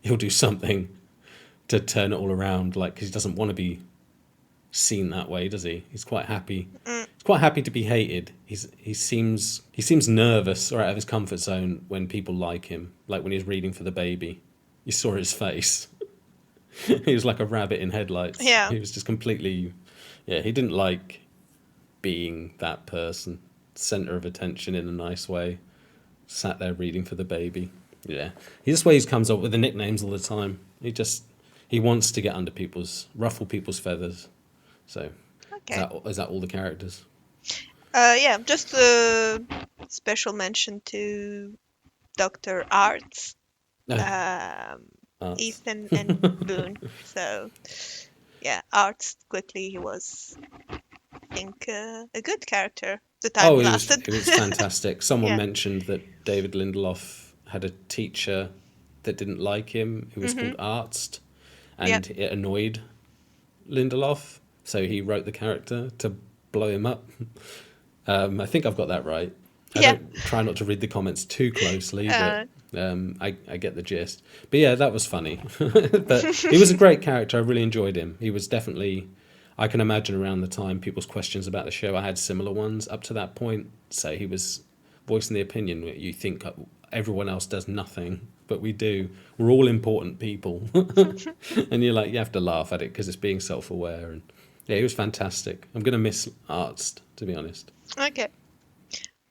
he'll do something to turn it all around, like, because he doesn't want to be seen that way, does he? He's quite happy. He's quite happy to be hated. He seems nervous or out of his comfort zone when people like him. Like when he was reading for the baby, you saw his face. He was like a rabbit in headlights. Yeah. He was just completely, yeah. He didn't like being that person, center of attention in a nice way. Sat there reading for the baby. Yeah, this way he comes up with the nicknames all the time. He wants to get under ruffle people's feathers. So, Okay. is that all the characters? Yeah, just a special mention to Dr. Arts, Arts. Ethan and Boone. So, yeah, Arts, quickly, he was, I think, a good character. The time lasted. It was fantastic. Someone Yeah. mentioned that David Lindelof had a teacher that didn't like him, who was called Arzt, and it annoyed Lindelof, so he wrote the character to blow him up. I think I've got that right. I don't try not to read the comments too closely, but I get the gist. But yeah, that was funny. But he was a great character. I really enjoyed him. He was definitely, I can imagine around the time people's questions about the show, I had similar ones up to that point. So he was voicing the opinion that you think everyone else does nothing, but we do. We're all important people. And you're like, you have to laugh at it because it's being self-aware. And yeah, he was fantastic. I'm going to miss Arzt, to be honest. Okay.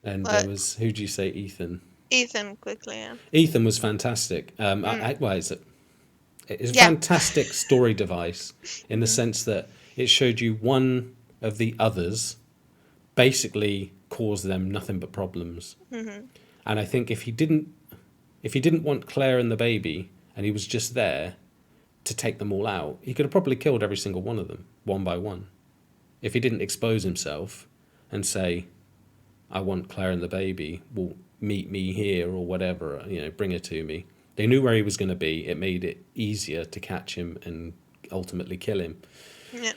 And But- there was, who'd you say, Ethan? Ethan, quickly, yeah. Ethan was fantastic. It's a Yeah. fantastic story device in the sense that it showed you one of the others basically caused them nothing but problems. And I think if he didn't want Claire and the baby, and he was just there to take them all out, he could have probably killed every single one of them, one by one. If he didn't expose himself and say, I want Claire and the baby, well, meet me here or whatever, bring her to me. They knew where he was going to be. It made it easier to catch him and ultimately kill him. Yeah.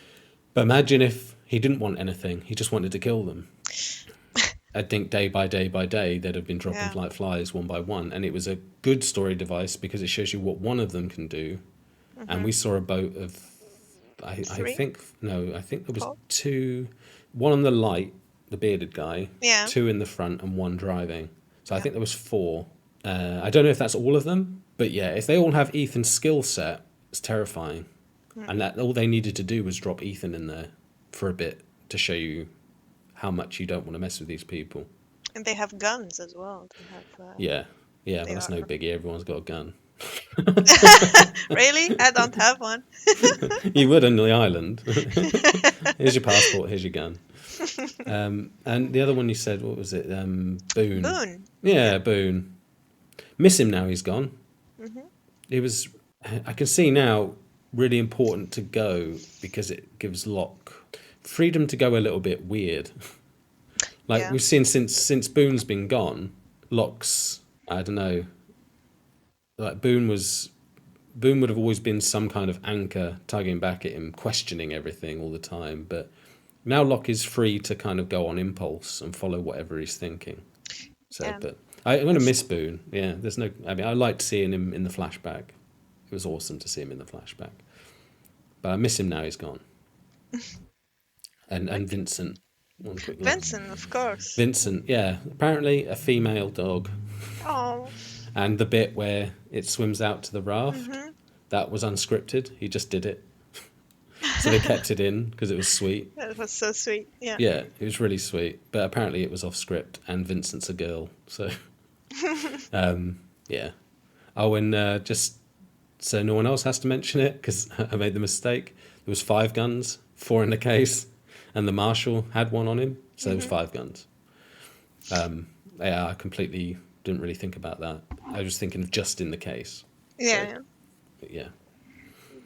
But imagine if he didn't want anything. He just wanted to kill them. I think day by day by day, they'd have been dropping like flies one by one. And it was a good story device because it shows you what one of them can do. And we saw a boat of, I think there was 2, one on the light, the bearded guy, 2 in the front and 1 driving. So I think there was 4. I don't know if that's all of them, but yeah, if they all have Ethan's skill set, it's terrifying. And that all they needed to do was drop Ethan in there for a bit to show you how much you don't want to mess with these people. And they have guns as well. They have, Yeah, but they that's no are- biggie. Everyone's got a gun. Really? I don't have one. You would on the island. Here's your passport, here's your gun. And the other one you said, what was it? Boone. Boone. Yeah, Boone. Miss him now he's gone. It was, I can see now, really important to go because it gives Locke freedom to go a little bit weird. Like we've seen since Boone's been gone, Locke's, I don't know, like Boone would have always been some kind of anchor tugging back at him, questioning everything all the time. But now Locke is free to kind of go on impulse and follow whatever he's thinking. So, but I'm going to miss Boone. Yeah, I liked seeing him in the flashback. It was awesome to see him in the flashback. But I miss him now he's gone. And Vincent. One quick look. Vincent, of course. Vincent, yeah. Apparently a female dog. Oh. And the bit where it swims out to the raft, that was unscripted. He just did it. So they kept it in because it was sweet. That was so sweet. Yeah. Yeah, it was really sweet. But apparently it was off script and Vincent's a girl. So, yeah. Oh, and just so no one else has to mention it because I made the mistake. There was 5 guns, 4 in the case, and the marshal had one on him. So there was 5 guns. Yeah, I completely didn't really think about that. I was thinking of just in the case. Yeah. But yeah.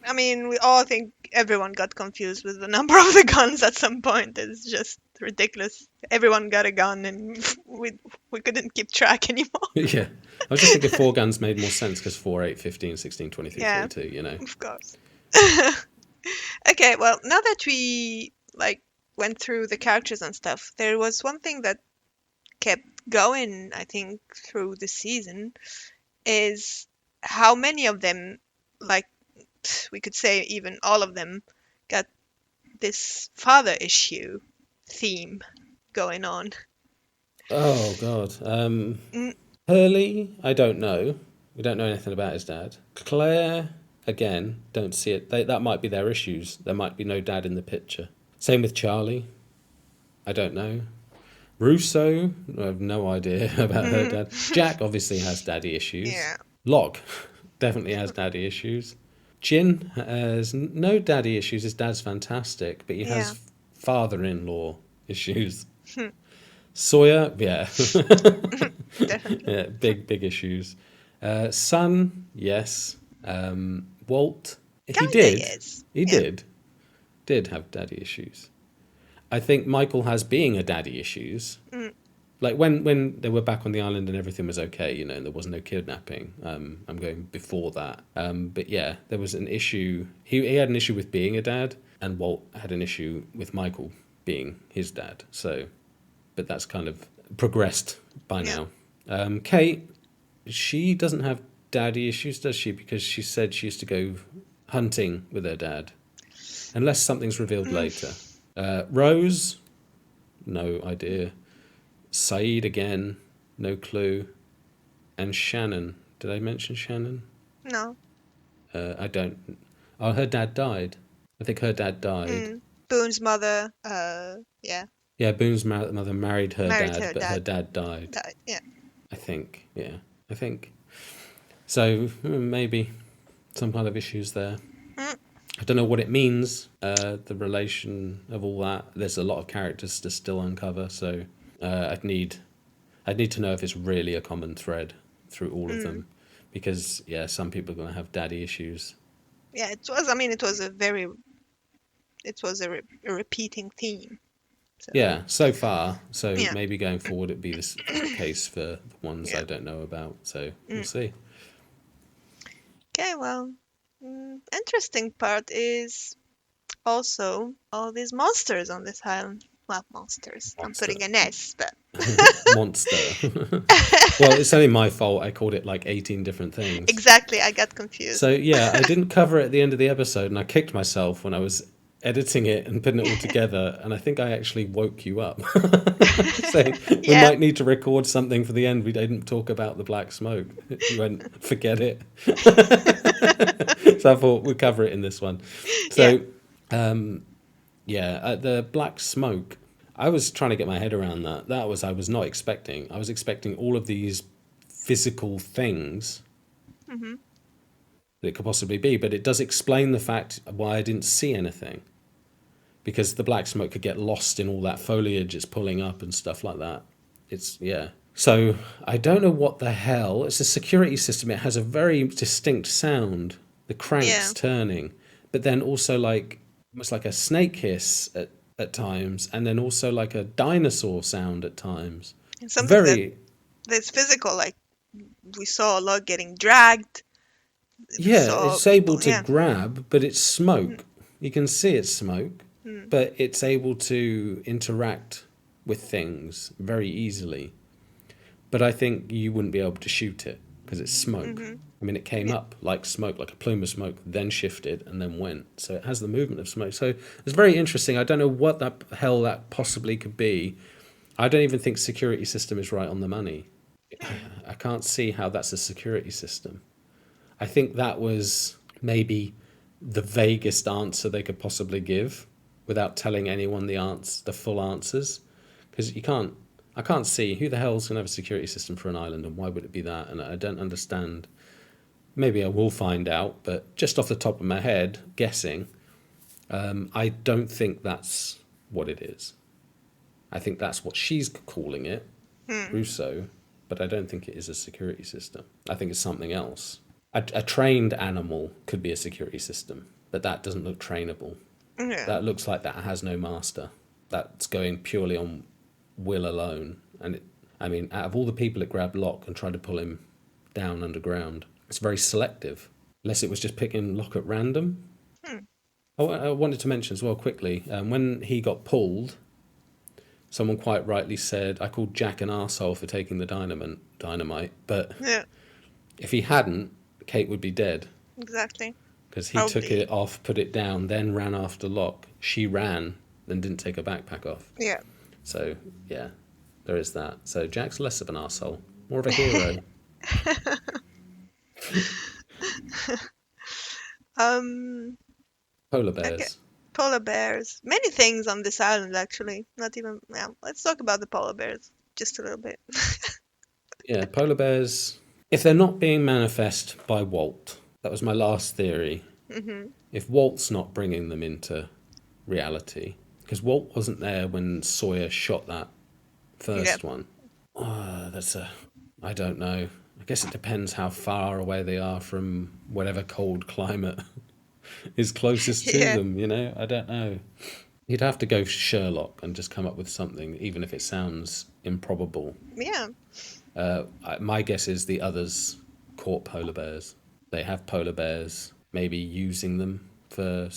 I mean, we all think everyone got confused with the number of the guns at some point. It's just ridiculous. Everyone got a gun, and we couldn't keep track anymore. Yeah. I was just thinking 4 guns made more sense because 4, 8, 15, 16, 23, Yeah, 42, you know. of course. Okay, well, now that we like went through the characters and stuff, there was one thing that kept going, I think, through the season is how many of them, like we could say even all of them, got this father issue theme going on. Oh, God. Mm, Hurley, I don't know. We don't know anything about his dad. Claire, again, don't see it. That might be their issues. There might be no dad in the picture. Same with Charlie. I don't know. Russo, I have no idea about her dad. Jack obviously has daddy issues. yeah. Locke definitely has daddy issues. Jin has no daddy issues. His dad's fantastic, but he Yeah. has father-in-law issues. Sawyer, yeah. Definitely. Yeah, big issues. Son, yes. Walt, he Kinda did. yes. He Yeah. did have daddy issues. I think Michael has being a daddy issues. Like when they were back on the island and everything was okay, you know, and there was no kidnapping. I'm going before that. But yeah, there was an issue. He had an issue with being a dad, and Walt had an issue with Michael being his dad. So, but that's kind of progressed by now. Kate, she doesn't have daddy issues, does she? Because she said she used to go hunting with her dad, unless something's revealed later. Rose, no idea. Saeed again, no clue. And Shannon, did I mention Shannon? No. I don't. Oh, her dad died. I think her dad died. Boone's mother, yeah, Yeah, Boone's mother married her married dad, her but her dad. dad died. Died. Yeah. I think. Yeah, I think. So maybe some kind of issues there. I don't know what it means. The relation of all that. There's a lot of characters to still uncover. So I'd need to know if it's really a common thread through all of them, because yeah, some people are going to have daddy issues. Yeah, it was. I mean, it was a repeating theme. So, Yeah, so far. So Yeah. maybe going forward it'd be this case for the ones Yeah. I don't know about. So we'll see. Okay, well, interesting part is also all these monsters on this island. Well, monsters. I'm Monster. putting an S, but Monster. Well, it's only my fault. I called it like 18 different things. exactly, I got confused. So yeah, I didn't cover it at the end of the episode, and I kicked myself when I was editing it and putting it all together, and I think I actually woke you up. Saying we Yeah. might need to record something for the end. We didn't talk about the black smoke. You went, forget it. So I thought we'd cover it in this one. So the black smoke, I was trying to get my head around that. I was not expecting. I was expecting all of these physical things that it could possibly be, but it does explain the fact why I didn't see anything. Because the black smoke could get lost in all that foliage it's pulling up and stuff like that. So I don't know what the hell. It's a security system. It has a very distinct sound. The cranks Yeah. turning, but then also like almost like a snake hiss at times, and then also like a dinosaur sound at times. And something Very that's physical, like we saw a log getting dragged. yeah. saw It's able people- to yeah. grab, but it's smoke. You can see it's smoke, but it's able to interact with things very easily. But I think you wouldn't be able to shoot it because it's smoke. I mean, it came up like smoke, like a plume of smoke, then shifted and then went. So it has the movement of smoke. So it's very interesting. I don't know what the hell that possibly could be. I don't even think security system is right on the money. I can't see how that's a security system. I think that was maybe the vaguest answer they could possibly give without telling anyone the full answers. Because I can't see who the hell's going to have a security system for an island, and why would it be that? And I don't understand. Maybe I will find out, but just off the top of my head, guessing, I don't think that's what it is. I think that's what she's calling it, Russo, but I don't think it is a security system. I think it's something else. A trained animal could be a security system, but that doesn't look trainable. Yeah. That looks like that has no master. That's going purely on will alone. And out of all the people it grabbed Locke and tried to pull him down underground, it's very selective. Unless it was just picking Locke at random. Oh, I wanted to mention as well quickly, when he got pulled, someone quite rightly said, I called Jack an arsehole for taking the dynamite, but Yeah, if he hadn't, Kate would be dead. exactly. Because he took it off, put it down, then ran after Locke. She ran, then didn't take her backpack off. Yeah. So, yeah, there is that. So Jack's less of an arsehole, more of a hero. Polar bears. Okay. Polar bears. Many things on this island, actually. Not even. Yeah. Let's talk about the polar bears just a little bit. Yeah, polar bears. If they're not being manifest by Walt, that was my last theory. If Walt's not bringing them into reality, because Walt wasn't there when Sawyer shot that first one. I don't know. I guess it depends how far away they are from whatever cold climate is closest to them, I don't know. You'd have to go Sherlock and just come up with something, even if it sounds improbable. Yeah. My guess is the others caught polar bears. They have polar bears, maybe using them for...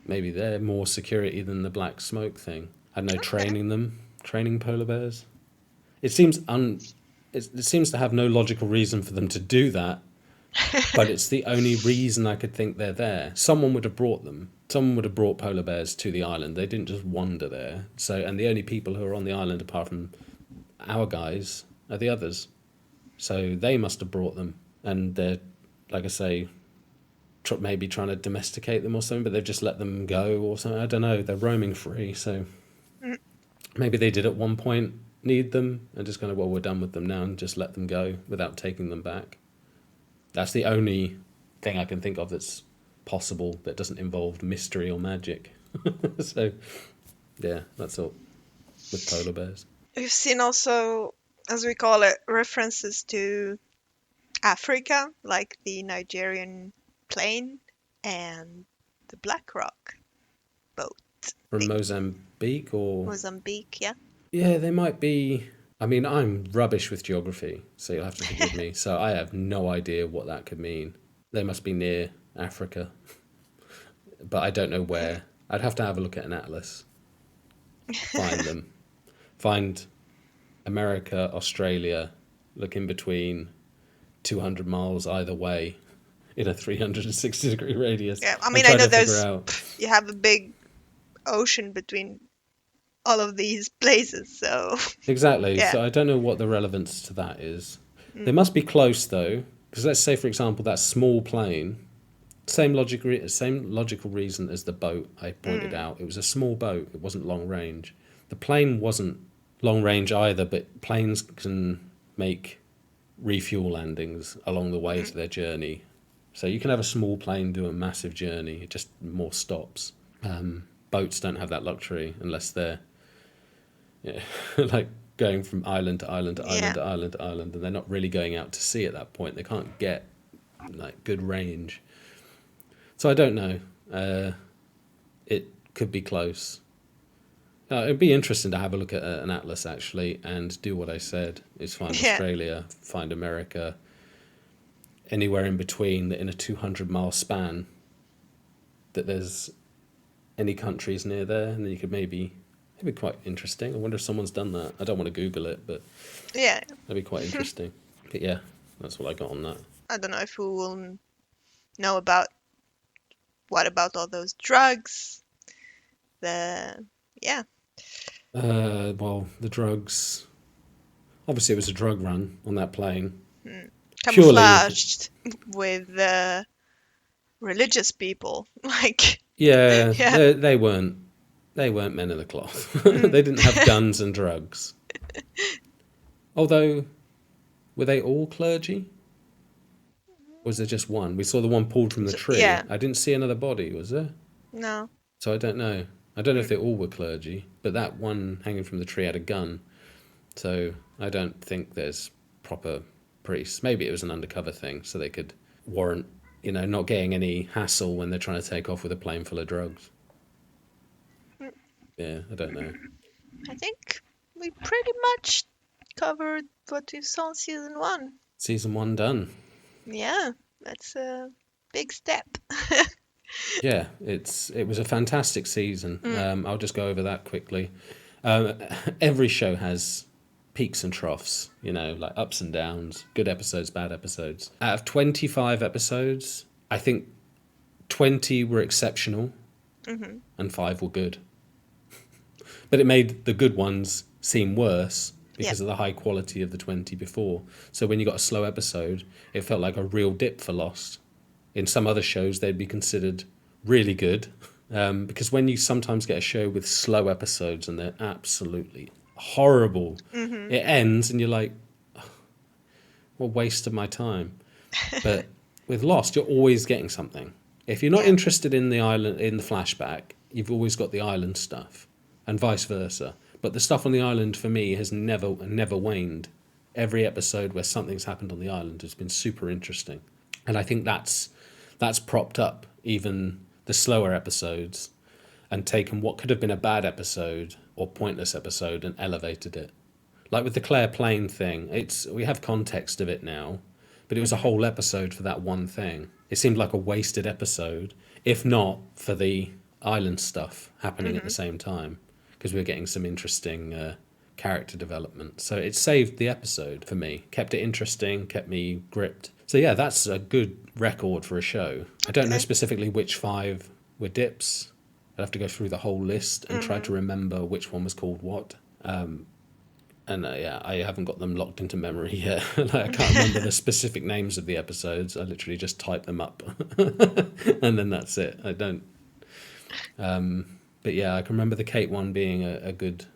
Maybe they're more security than the black smoke thing. I don't know, training polar bears. It seems it seems to have no logical reason for them to do that, but it's the only reason I could think they're there. Someone would have brought them. Someone would have brought polar bears to the island. They didn't just wander there. And the only people who are on the island, apart from our guys, are the others. So they must have brought them, and they're, like I say, maybe trying to domesticate them or something, but they've just let them go or something. I don't know. They're roaming free, so maybe they did at one point need them and just kind of, well, we're done with them now, and just let them go without taking them back. That's the only thing I can think of that's possible that doesn't involve mystery or magic. So, yeah, that's all with polar bears. We've seen also, as we call it, references to Africa, like the Nigerian plane and the Black Rock boat. From Mozambique or... Mozambique, yeah. Yeah, they might be... I'm rubbish with geography, so you'll have to forgive me. So I have no idea what that could mean. They must be near Africa. But I don't know where. I'd have to have a look at an atlas. Find them. Find America, Australia, look in between 200 miles either way in a 360-degree radius. Yeah, I know you have a big ocean between all of these places, so... Exactly, yeah. So I don't know what the relevance to that is. They must be close, though, because let's say, for example, that small plane, same logical reason as the boat I pointed out. It was a small boat, it wasn't long range. The plane wasn't long range either, but planes can make refuel landings along the way to their journey. So you can have a small plane do a massive journey, just more stops. Boats don't have that luxury unless they're like going from island to island to island to island to island, and they're not really going out to sea at that point. They can't get like good range. So I don't know. It could be close. It'd be interesting to have a look at an atlas, actually, and do what I said, is find Australia, find America, anywhere in between, that in a 200-mile span, that there's any countries near there, and then you could maybe... It'd be quite interesting. I wonder if someone's done that. I don't want to Google it, but yeah, that'd be quite interesting. But yeah, that's what I got on that. I don't know if we will know about... What about all those drugs? Well, the drugs... Obviously, it was a drug run on that plane. Camouflaged with religious people. Like... Yeah, they weren't men of the cloth. They didn't have guns and drugs. Although, were they all clergy? Or was there just one? We saw the one pulled from the tree. Yeah. I didn't see another body, was there? No. So I don't know. I don't know if they all were clergy, but that one hanging from the tree had a gun. So I don't think there's proper priests. Maybe it was an undercover thing so they could warrant, not getting any hassle when they're trying to take off with a plane full of drugs. Yeah, I don't know. I think we pretty much covered what we saw in season 1. Season 1 done. Yeah, that's a big step. Yeah, it was a fantastic season. I'll just go over that quickly. Every show has peaks and troughs, like ups and downs, good episodes, bad episodes. Out of 25 episodes, I think 20 were exceptional and 5 were good. But it made the good ones seem worse because of the high quality of the 20 before. So when you got a slow episode, it felt like a real dip for Lost. In some other shows, they'd be considered really good. Because when you sometimes get a show with slow episodes and they're absolutely horrible, it ends and you're like, oh, what a waste of my time. But with Lost, you're always getting something. If you're not interested in the island, in the flashback, you've always got the island stuff, and vice versa. But the stuff on the island for me has never waned. Every episode where something's happened on the island has been super interesting, and I think that's propped up even the slower episodes and taken what could have been a bad episode or pointless episode and elevated it. Like with the Claire Plane thing, we have context of it now, but it was a whole episode for that one thing. It seemed like a wasted episode, if not for the island stuff happening at the same time, because we were getting some interesting character development. So it saved the episode for me, kept it interesting, kept me gripped. So yeah, that's a good record for a show. I don't know specifically which 5 were dips. I'd have to go through the whole list and try to remember which one was called what. I haven't got them locked into memory yet. I can't remember the specific names of the episodes. I literally just type them up, and then that's it. I don't. But yeah, I can remember the Kate one being a good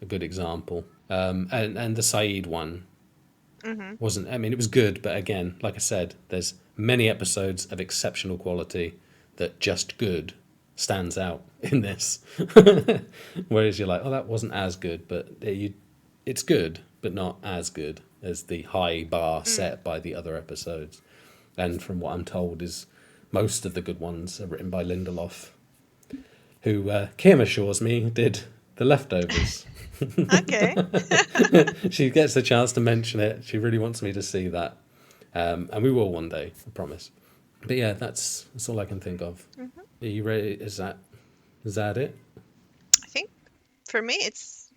example, and the Saeed one wasn't. I mean, it was good, but again, like I said, there's many episodes of exceptional quality that just good stands out in this. Whereas you're like, oh, that wasn't as good, but it's good, but not as good as the high bar set by the other episodes. And from what I'm told, is most of the good ones are written by Lindelof, who Kim assures me did The Leftovers. Okay. She gets a chance to mention it. She really wants me to see that, and we will one day, I promise. But yeah, that's all I can think of. Are you ready? Is that it? I think for me, it's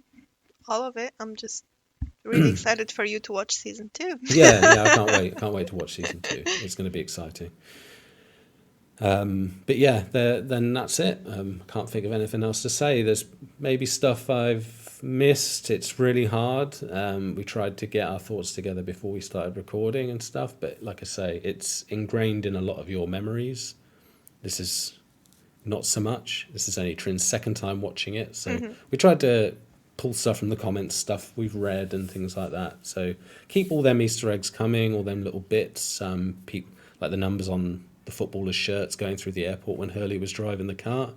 all of it. I'm just really excited for you to watch season 2. Yeah, I can't wait. Can't wait to watch season 2. It's going to be exciting. But yeah, then that's it. Can't think of anything else to say. There's maybe stuff I've missed. It's really hard. We tried to get our thoughts together before we started recording and stuff, but like I say, it's ingrained in a lot of your memories. This is not so much. This is only Trin's second time watching it, so we tried to pull stuff from the comments, stuff we've read and things like that. So keep all them Easter eggs coming, all them little bits, like the numbers on the footballers' shirts going through the airport when Hurley was driving the car.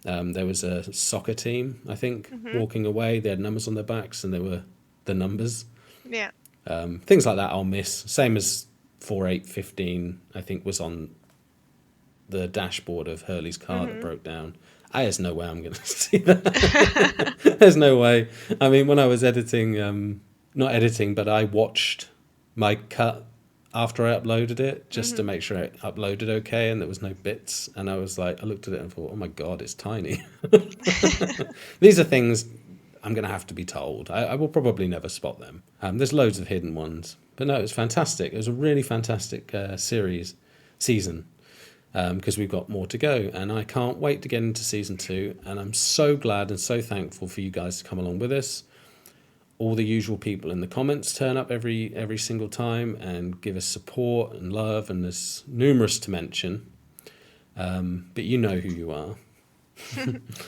There was a soccer team, I think, walking away. They had numbers on their backs and they were the numbers. Yeah. Things like that I'll miss. Same as 4815, I think, was on the dashboard of Hurley's car that broke down. There's no way I'm going to see that. There's no way. I mean, when I was editing, not editing, but I watched my cut after I uploaded it just to make sure it uploaded okay and there was no bits. And I was like, I looked at it and thought, oh my God, it's tiny. These are things I'm going to have to be told. I will probably never spot them. There's loads of hidden ones. But no, it was fantastic. It was a really fantastic season. Because we've got more to go, and I can't wait to get into season 2, and I'm so glad and so thankful for you guys to come along with us. All the usual people in the comments turn up every single time and give us support and love, and there's numerous to mention, but you know who you are.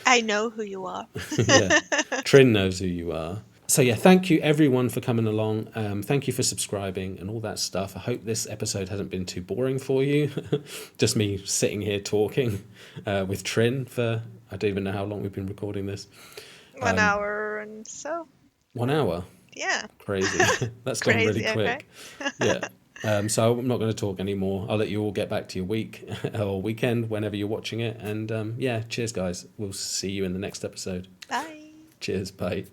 I know who you are. Yeah. Trin knows who you are. So yeah, thank you everyone for coming along. Thank you for subscribing and all that stuff. I hope this episode hasn't been too boring for you. Just me sitting here talking with Trin for, I don't even know how long we've been recording this. 1 hour and so. 1 hour? Yeah. Crazy. That's gone really Crazy, okay. quick. Yeah. So I'm not going to talk anymore. I'll let you all get back to your week or weekend whenever you're watching it. And yeah, cheers, guys. We'll see you in the next episode. Bye. Cheers. Bye.